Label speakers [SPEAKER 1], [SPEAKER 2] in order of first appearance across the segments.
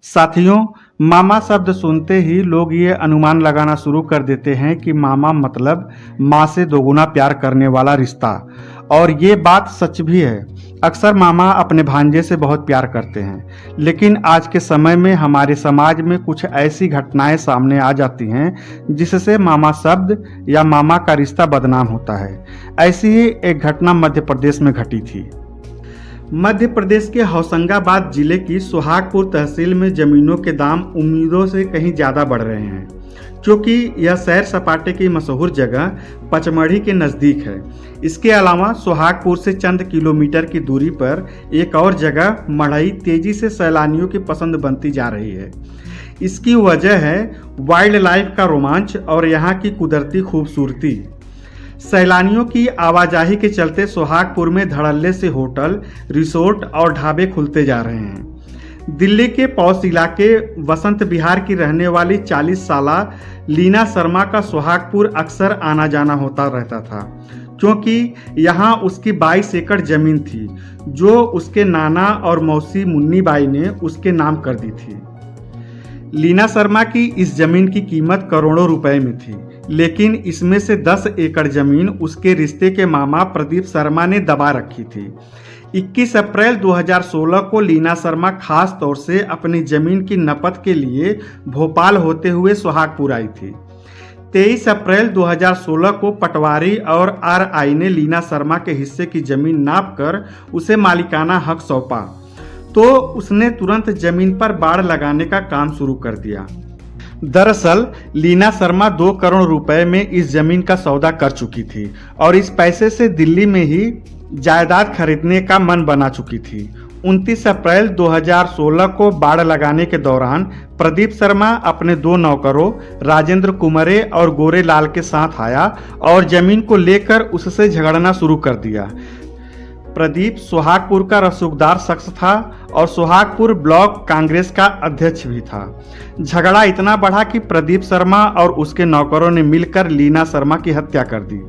[SPEAKER 1] साथियों, मामा शब्द सुनते ही लोग ये अनुमान लगाना शुरू कर देते हैं कि मामा मतलब माँ से दोगुना प्यार करने वाला रिश्ता। और ये बात सच भी है। अक्सर मामा अपने भांजे से बहुत प्यार करते हैं, लेकिन आज के समय में हमारे समाज में कुछ ऐसी घटनाएं सामने आ जाती हैं जिससे मामा शब्द या मामा का रिश्ता बदनाम होता है। ऐसी ही एक घटना मध्य प्रदेश में घटी थी। मध्य प्रदेश के होशंगाबाद जिले की सुहागपुर तहसील में जमीनों के दाम उम्मीदों से कहीं ज़्यादा बढ़ रहे हैं, क्योंकि यह सैर सपाटे की मशहूर जगह पचमढ़ी के नज़दीक है। इसके अलावा सुहागपुर से चंद किलोमीटर की दूरी पर एक और जगह मढ़ई तेजी से सैलानियों की पसंद बनती जा रही है। इसकी वजह है वाइल्ड लाइफ का रोमांच और यहाँ की कुदरती खूबसूरती। सैलानियों की आवाजाही के चलते सुहागपुर में धड़ल्ले से होटल, रिसोर्ट और ढाबे खुलते जा रहे हैं। दिल्ली के पौष इलाके वसंत विहार की रहने वाली 40 साला लीना शर्मा का सुहागपुर अक्सर आना जाना होता रहता था, क्योंकि यहाँ उसकी 22 एकड़ जमीन थी जो उसके नाना और मौसी मुन्नी बाई ने उसके नाम कर दी थी। लीना शर्मा की इस जमीन की कीमत करोड़ों रुपए में थी, लेकिन इसमें से 10 एकड़ जमीन उसके रिश्ते के मामा प्रदीप शर्मा ने दबा रखी थी। 21 अप्रैल 2016 को लीना शर्मा खास तौर से अपनी जमीन की नपत के लिए भोपाल होते हुए सुहागपुर आई थी। 23 अप्रैल 2016 को पटवारी और आरआई ने लीना शर्मा के हिस्से की जमीन नापकर उसे मालिकाना हक सौंपा, तो उसने तुरंत जमीन पर बाड़ लगाने का काम शुरू कर दिया। दरअसल लीना शर्मा 2 करोड़ रुपए में इस जमीन का सौदा कर चुकी थी और इस पैसे से दिल्ली में ही जायदाद खरीदने का मन बना चुकी थी। 29 अप्रैल 2016 को बाड़ लगाने के दौरान प्रदीप शर्मा अपने 2 नौकरों राजेंद्र कुमरे और गोरे लाल के साथ आया और जमीन को लेकर उससे झगड़ना शुरू कर दिया। प्रदीप सुहागपुर का रसूखदार शख्स था और सुहागपुर ब्लॉक कांग्रेस का अध्यक्ष भी था। झगड़ा इतना बढ़ा कि प्रदीप शर्मा और उसके नौकरों ने मिलकर लीना शर्मा की हत्या कर दी।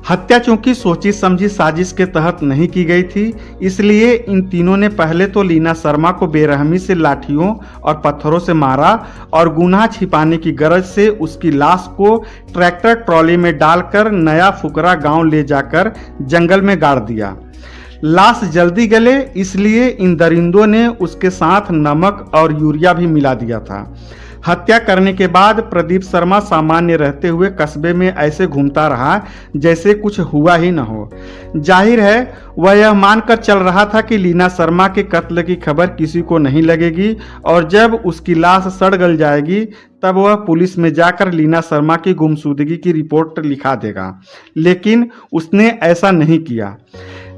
[SPEAKER 1] हत्या चूंकि सोची समझी साजिश के तहत नहीं की गई थी, इसलिए इन तीनों ने पहले तो लीना शर्मा को बेरहमी से लाठियों और पत्थरों से मारा और गुनाह छिपाने की गरज से उसकी लाश को ट्रैक्टर ट्रॉली में डालकर नया फुकरा गांव ले जाकर जंगल में गाड़ दिया। लाश जल्दी गले, इसलिए इन दरिंदों ने उसके साथ नमक और यूरिया भी मिला दिया था। हत्या करने के बाद प्रदीप शर्मा सामान्य रहते हुए कस्बे में ऐसे घूमता रहा जैसे कुछ हुआ ही न हो। जाहिर है वह यह मानकर चल रहा था कि लीना शर्मा के कत्ल की खबर किसी को नहीं लगेगी और जब उसकी लाश सड़ गल जाएगी तब वह पुलिस में जाकर लीना शर्मा की गुमशुदगी की रिपोर्ट लिखा देगा। लेकिन उसने ऐसा नहीं किया।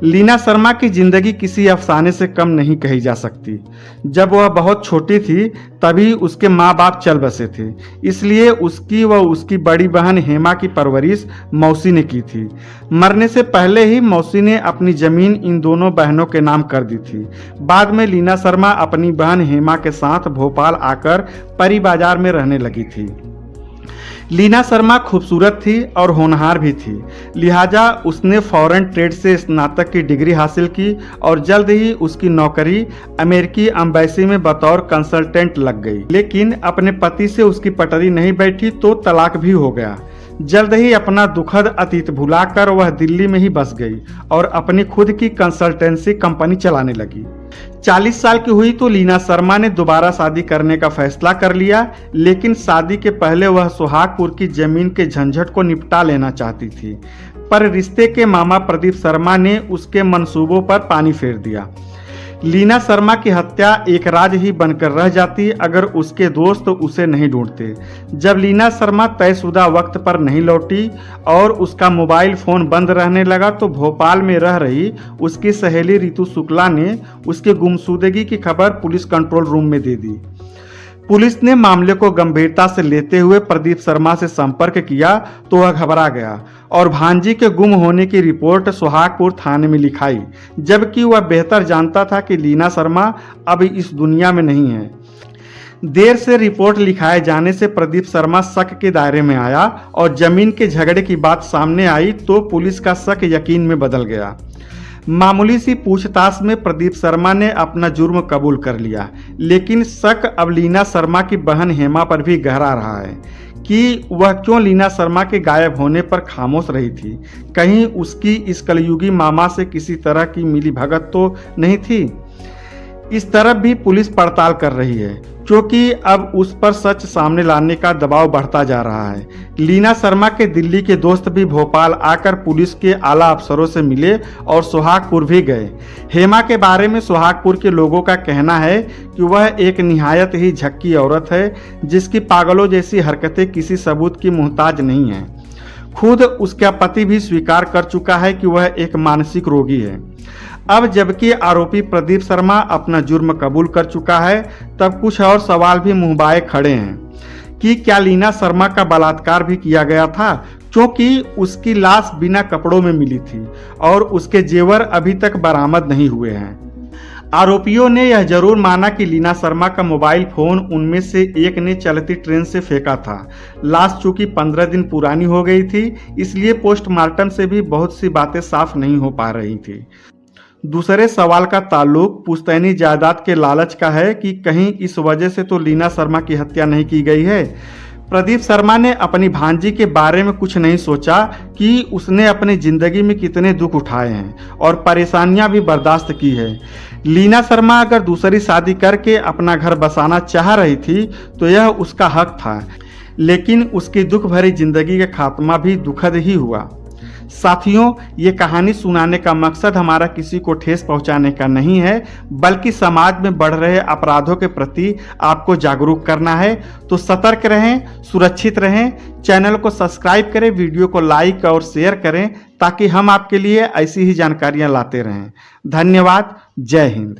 [SPEAKER 1] लीना शर्मा की जिंदगी किसी अफसाने से कम नहीं कही जा सकती। जब वह बहुत छोटी थी तभी उसके माँ बाप चल बसे थे, इसलिए उसकी व उसकी बड़ी बहन हेमा की परवरिश मौसी ने की थी। मरने से पहले ही मौसी ने अपनी जमीन इन दोनों बहनों के नाम कर दी थी। बाद में लीना शर्मा अपनी बहन हेमा के साथ भोपाल आकर परी बाजार में रहने लगी थी। लीना शर्मा खूबसूरत थी और होनहार भी थी, लिहाजा उसने फॉरेन ट्रेड से स्नातक की डिग्री हासिल की और जल्द ही उसकी नौकरी अमेरिकी एम्बेसी में बतौर कंसल्टेंट लग गई। लेकिन अपने पति से उसकी पटरी नहीं बैठी तो तलाक भी हो गया। जल्द ही अपना दुखद अतीत भुलाकर वह दिल्ली में ही बस गई और अपनी खुद की कंसल्टेंसी कंपनी चलाने लगी। 40 साल की हुई तो लीना शर्मा ने दोबारा शादी करने का फैसला कर लिया, लेकिन शादी के पहले वह सुहागपुर की जमीन के झंझट को निपटा लेना चाहती थी। पर रिश्ते के मामा प्रदीप शर्मा ने उसके मंसूबों पर पानी फेर दिया। लीना शर्मा की हत्या एक राज ही बनकर रह जाती अगर उसके दोस्त उसे नहीं ढूंढते। जब लीना शर्मा तयशुदा वक्त पर नहीं लौटी और उसका मोबाइल फोन बंद रहने लगा तो भोपाल में रह रही उसकी सहेली रितु शुक्ला ने उसकी गुमशुदगी की खबर पुलिस कंट्रोल रूम में दे दी। पुलिस ने मामले को गंभीरता से लेते हुए प्रदीप शर्मा से संपर्क किया तो वह घबरा गया और भांजी के गुम होने की रिपोर्ट सुहागपुर थाने में लिखाई, जबकि वह बेहतर जानता था कि लीना शर्मा अब इस दुनिया में नहीं है। देर से रिपोर्ट लिखाए जाने से प्रदीप शर्मा शक के दायरे में आया और जमीन के झगड़े की बात सामने आई तो पुलिस का शक यकीन में बदल गया। मामूली सी पूछताछ में प्रदीप शर्मा ने अपना जुर्म कबूल कर लिया, लेकिन शक अब लीना शर्मा की बहन हेमा पर भी गहरा रहा है कि वह क्यों लीना शर्मा के गायब होने पर खामोश रही थी। कहीं उसकी इस कलयुगी मामा से किसी तरह की मिलीभगत तो नहीं थी। इस तरफ भी पुलिस पड़ताल कर रही है, क्योंकि अब उस पर सच सामने लाने का दबाव बढ़ता जा रहा है। लीना शर्मा के दिल्ली के दोस्त भी भोपाल आकर पुलिस के आला अफसरों से मिले और सोहागपुर भी गए। हेमा के बारे में सोहागपुर के लोगों का कहना है कि वह एक निहायत ही झक्की औरत है, जिसकी पागलों जैसी हरकतें किसी सबूत की मोहताज नहीं है। खुद उसका पति भी स्वीकार कर चुका है कि वह एक मानसिक रोगी है। अब जबकि आरोपी प्रदीप शर्मा अपना जुर्म कबूल कर चुका है, तब कुछ और सवाल भी मुंहबाए खड़े हैं कि क्या लीना शर्मा का बलात्कार भी किया गया था, क्योंकि उसकी लाश बिना कपड़ों में मिली थी और उसके जेवर अभी तक बरामद नहीं हुए हैं। आरोपियों ने यह जरूर माना कि लीना शर्मा का मोबाइल फोन उनमें से एक ने चलती ट्रेन से फेंका था। लाश चूंकि 15 दिन पुरानी हो गई थी, इसलिए पोस्टमार्टम से भी बहुत सी बातें साफ नहीं हो पा रही थी। दूसरे सवाल का ताल्लुक पुश्तैनी जायदाद के लालच का है कि कहीं इस वजह से तो लीना शर्मा की हत्या नहीं की गई है। प्रदीप शर्मा ने अपनी भांजी के बारे में कुछ नहीं सोचा कि उसने अपनी जिंदगी में कितने दुख उठाए हैं और परेशानियां भी बर्दाश्त की है। लीना शर्मा अगर दूसरी शादी करके अपना घर बसाना चाह रही थी तो यह उसका हक था, लेकिन उसकी दुख भरी जिंदगी का खात्मा भी दुखद ही हुआ। साथियों, ये कहानी सुनाने का मकसद हमारा किसी को ठेस पहुंचाने का नहीं है, बल्कि समाज में बढ़ रहे अपराधों के प्रति आपको जागरूक करना है। तो सतर्क रहें, सुरक्षित रहें, चैनल को सब्सक्राइब करें, वीडियो को लाइक और शेयर करें ताकि हम आपके लिए ऐसी ही जानकारियां लाते रहें। धन्यवाद। जय हिंद।